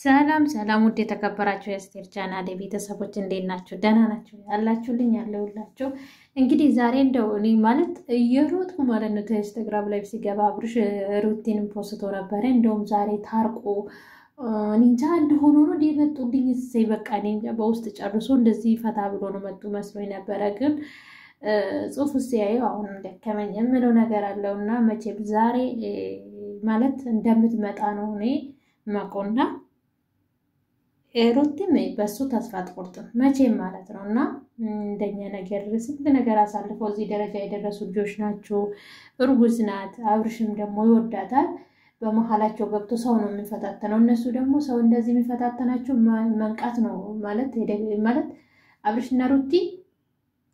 ሰላም ሰላም ውድ የተከበራችሁ የአስቴር ቻናል ቤተሰቦች እንዴት ናችሁ? ደህና ናችሁ? ያላችሁልኝ ያለውላችሁ። እንግዲህ ዛሬ እንደው እኔ ማለት እየሮጥኩ ማለት ነው ኢንስታግራም ላይ ሲገባ አብርሽ ሩቲንን ፖስቶ ነበር። እንደውም ዛሬ ታርቆ እንጃ እንደሆነ ነው የመጡልኝ። እሰይ በቃ እኔ እንጃ በውስጥ ጨርሶ እንደዚህ ፈታ ብሎ ነው መጡ መስሎኝ ነበረ። ግን ጽሁፍ ሲያየው አሁንም ደከመኝ የምለው ነገር አለውና መቼም ዛሬ ማለት እንደምትመጣ ነው እኔ ማቆና ሩቲም በሱ ተስፋ አትቆርጥም መቼም ማለት ነውና እንደኛ ነገር ስንት ነገር አሳልፈው እዚህ ደረጃ የደረሱ ልጆች ናቸው። እርጉዝ ናት፣ አብርሽም ደግሞ ይወዳታል። በመሐላቸው ገብቶ ሰው ነው የሚፈታተነው። እነሱ ደግሞ ሰው እንደዚህ የሚፈታተናቸው መንቃት ነው ማለት አብርሽና ሩቲ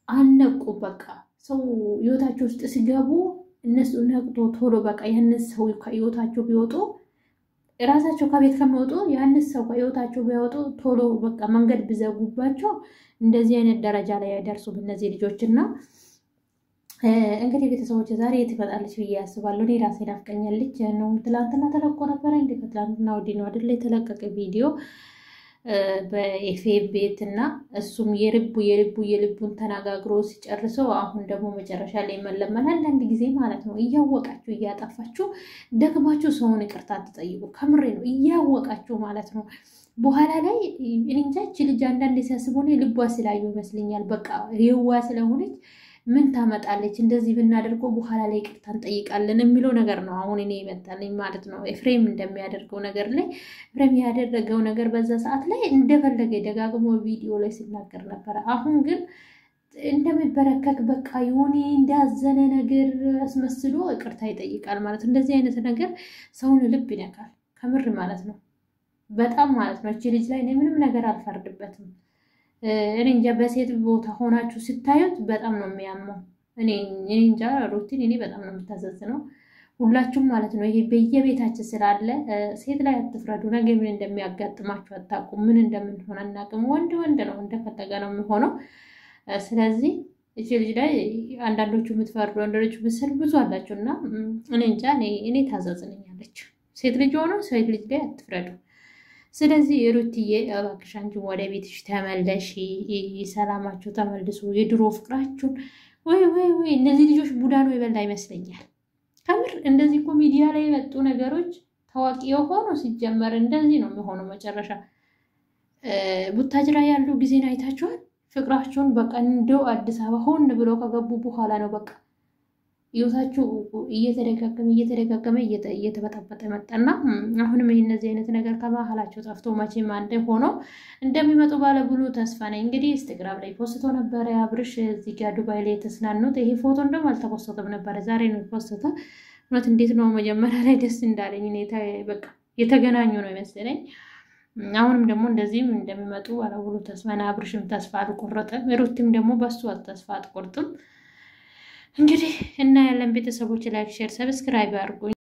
አነቁ። በቃ ሰው ህይወታቸው ውስጥ ሲገቡ እነሱ ነቅቶ ቶሎ በቃ ያንን ሰው ከህይወታቸው ቢወጡ ራሳቸው ከቤት ከመውጡ ያንስ ሰው ከህይወታቸው ቢያወጡ ቶሎ በቃ መንገድ ቢዘጉባቸው እንደዚህ አይነት ደረጃ ላይ ያደርሱም እነዚህ ልጆችና እንግዲህ ቤተሰቦች ዛሬ ትመጣለች ብዬ አስባለሁ። እኔ ራሴ ናፍቀኛለች ነው። ትላንትና ተለቆ ነበር እንዴ? ከትላንትና ወዲህ ነው አይደል የተለቀቀ ቪዲዮ በኤፍኤም ቤትና እሱም የልቡን ተናጋግሮ ሲጨርሰው አሁን ደግሞ መጨረሻ ላይ መለመን አንዳንድ ጊዜ ማለት ነው እያወቃችሁ እያጠፋችሁ ደግማችሁ ሰውን ይቅርታ ትጠይቁ። ከምሬ ነው እያወቃችሁ ማለት ነው። በኋላ ላይ እንጃች ልጅ አንዳንድ ሲያስበው ነው ልቧ ስላዩ ይመስልኛል። በቃ የዋ ስለሆነች ምን ታመጣለች እንደዚህ ብናደርገው በኋላ ላይ ይቅርታ እንጠይቃለን የሚለው ነገር ነው አሁን እኔ ይመጣልኝ ማለት ነው። ኤፍሬም እንደሚያደርገው ነገር ላይ ኤፍሬም ያደረገው ነገር በዛ ሰዓት ላይ እንደፈለገ ደጋግሞ ቪዲዮ ላይ ሲናገር ነበር። አሁን ግን እንደሚበረከክ በቃ የሆነ እንዳዘነ ነገር አስመስሎ ይቅርታ ይጠይቃል ማለት እንደዚህ አይነት ነገር ሰውን ልብ ይነካል ከምር ማለት ነው። በጣም ማለት ነው። እቺ ልጅ ላይ እኔ ምንም ነገር አልፈርድበትም። እኔ እንጃ በሴት ቦታ ሆናችሁ ስታዩት በጣም ነው የሚያመው። እኔ እንጃ ሩቲን እኔ በጣም ነው የምታዘዝነው ሁላችሁም ማለት ነው። ይሄ በየቤታችን ስላለ ሴት ላይ አትፍረዱ። ነገ ምን እንደሚያጋጥማችሁ አታውቁም። ምን እንደምንሆን አናውቅም። ወንድ ነው እንደፈለገ ነው የሚሆነው። ስለዚህ እቺ ልጅ ላይ አንዳንዶቹ የምትፈርዱ አንዳንዶቹ ብስል ብዙ አላችሁና እኔ እንጃ እኔ ታዘዝነኛለች። ሴት ልጅ ሆኖ ሴት ልጅ ላይ አትፍረዱ። ስለዚህ ሩቲዬ እባክሽ አንቺ ወደ ቤትሽ ተመለሺ፣ ሰላማችሁ ተመልሱ፣ የድሮ ፍቅራችሁን ወይ እነዚህ ልጆች ቡዳ ነው ይበላ ይመስለኛል። ከምር እንደዚህ እኮ ሚዲያ ላይ የመጡ ነገሮች ታዋቂ የሆኑ ሲጀመር እንደዚህ ነው የሚሆነው መጨረሻ። ቡታጅራ ያሉ ጊዜን አይታችኋል። ፍቅራቸውን በቃ እንደው አዲስ አበባ ሆን ብሎ ከገቡ በኋላ ነው በቃ ህይወታችሁ እየተደጋገመ እየተበጠበጠ መጣና አሁንም እነዚህ አይነት ነገር ከመሀላቸው ጠፍቶ መቼም አንድ ሆኖ እንደሚመጡ ባለ ብሉ ተስፋ ነኝ። እንግዲህ ኢንስታግራም ላይ ፖስቶ ነበር አብርሽ እዚህ ጋር ዱባይ ላይ ተስናኑት። ይሄ ፎቶ እንደውም አልተፖስተም ነበር ዛሬ ነው ፖስተው። እውነት እንዴት ነው መጀመሪያ ላይ ደስ እንዳለኝ እኔ በቃ የተገናኙ ነው ይመስለኝ። አሁንም ደግሞ እንደዚህም እንደሚመጡ ባለ ብሉ ተስፋ ነኝ። አብርሽም ተስፋ አልቆረጠም፣ ሩቲም ደግሞ በሱ ተስፋ አትቆርጥም። እንግዲህ እና ያለን ቤተሰቦች ላይክ ሼር ሰብስክራይብ አድርጉ።